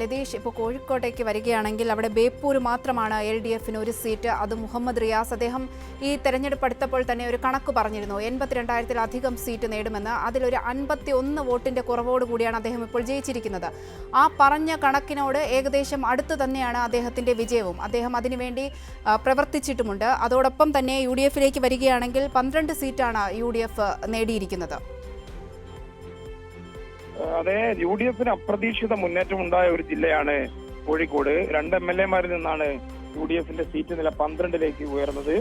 ലതീഷ്, ഇപ്പോൾ കോഴിക്കോട്ടേക്ക് വരികയാണെങ്കിൽ അവിടെ ബേപ്പൂർ മാത്രമാണ് LDFന് ഒരു സീറ്റ്. അത് മുഹമ്മദ് റിയാസ് അദ്ദേഹം ഈ തെരഞ്ഞെടുപ്പ് അടുത്തപ്പോൾ തന്നെ ഒരു കണക്ക് പറഞ്ഞിരുന്നു, 82,000-ത്തിലധികം സീറ്റ് നേടുമെന്ന്. അതിലൊരു 51 വോട്ടിന്റെ കുറവോടുകൂടിയാണ് അദ്ദേഹം ഇപ്പോൾ ജയിച്ചിരിക്കുന്നത്. ആ പറഞ്ഞ കണക്കിനോട് ഏകദേശം അടുത്ത് തന്നെയാണ് അദ്ദേഹത്തിന്റെ വിജയവും. അദ്ദേഹം അതിനുവേണ്ടി പ്രവർത്തിച്ചിട്ടുമുണ്ട്. അതോടൊപ്പം തന്നെ UDFിലേക്ക് വരികയാണെങ്കിൽ 12 സീറ്റാണ് UDF നേടിയിരിക്കുന്നത്. അതെ, UDFന് അപ്രതീക്ഷിത മുന്നേറ്റം ഉണ്ടായ ഒരു ജില്ലയാണ് കോഴിക്കോട്. 2 MLA-മാരിൽ നിന്നാണ് UDFന്റെ സീറ്റ് നില 12ലേക്ക് ഉയർന്നത്.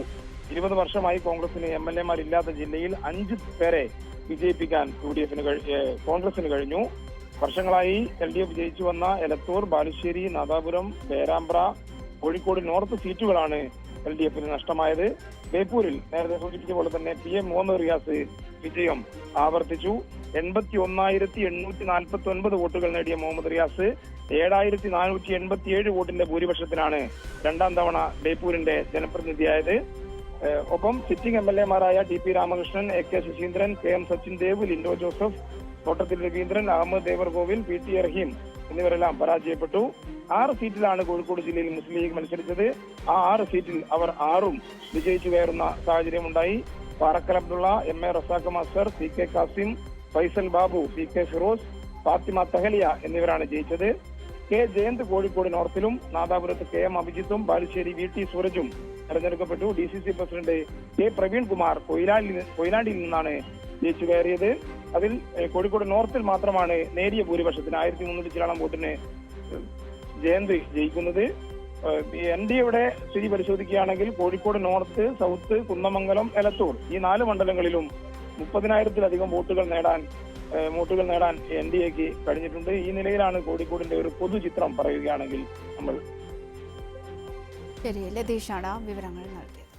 20 വർഷമായി കോൺഗ്രസിന് MLA-മാരില്ലാത്ത ജില്ലയിൽ 5 പേരെ വിജയിപ്പിക്കാൻ കോൺഗ്രസിന് കഴിഞ്ഞു. വർഷങ്ങളായി LDF ജയിച്ചു വന്ന എലത്തൂർ, ബാലുശ്ശേരി, നാദാപുരം, പേരാമ്പ്ര, കോഴിക്കോട് നോർത്ത് സീറ്റുകളാണ് LDFന് നഷ്ടമായത്. ബേപ്പൂരിൽ നേരത്തെ സൂചിപ്പിച്ച പോലെ തന്നെ PM മുഹമ്മദ് റിയാസ് വിജയം ആവർത്തിച്ചു. 81,849 വോട്ടുകൾ നേടിയ മുഹമ്മദ് റിയാസ് 7,487 വോട്ടിന്റെ ഭൂരിപക്ഷത്തിനാണ് 2ാം തവണ ബേപ്പൂരിന്റെ ജനപ്രതിനിധിയായത്. ഒപ്പം സിറ്റിംഗ് MLA-മാരായ TP Ramakrishnan, AK Saseendran, KM Sachin Dev, Lindo Joseph, Thottathil Raveendran, Ahmed Devarkovil, PT റഹീം എന്നിവരെല്ലാം പരാജയപ്പെട്ടു. 6 സീറ്റിലാണ് കോഴിക്കോട് ജില്ലയിൽ മുസ്ലിം ലീഗ് മത്സരിച്ചത്. ആ 6 സീറ്റിൽ അവർ 6ഉം വിജയിച്ചു കയറുന്ന സാഹചര്യമുണ്ടായി. Parakkal Abdulla, MA Razak master, CK Kasim, Faisal Babu, PK Firos, Fathima Thahiliya എന്നിവരാണ് ജയിച്ചത്. K Jayant Kozhikode നോർത്തിലും, നാദാപുരത്ത് KM അഭിജിത്തും, Balussery VT സൂരജും തെരഞ്ഞെടുക്കപ്പെട്ടു. DCC പ്രസിഡന്റ് K പ്രവീൺ കുമാർ കൊയിലാണ്ടിയിൽ നിന്നാണ് ജയിച്ചു കയറിയത്. അതിൽ കോഴിക്കോട് നോർത്തിൽ മാത്രമാണ് നേരിയ ഭൂരിപക്ഷത്തിന് 1300 ചില്ലോളം വോട്ടിന് ജയന്ത് ജയിക്കുന്നത്. NDAയുടെ സ്ഥിതി പരിശോധിക്കുകയാണെങ്കിൽ കോഴിക്കോട് നോർത്ത്, സൗത്ത്, കുന്നമംഗലം, എലത്തൂർ ഈ 4 മണ്ഡലങ്ങളിലും 30,000-ത്തിലധികം വോട്ടുകൾ നേടാൻ NDAക്ക് കഴിഞ്ഞിട്ടുണ്ട്. ഈ നിലയിലാണ് കോഴിക്കോടിന്റെ ഒരു പൊതുചിത്രം പറയുകയാണെങ്കിൽ നമ്മൾ. ശരി, ലതീഷാണ് വിവരങ്ങൾ നൽകിയത്.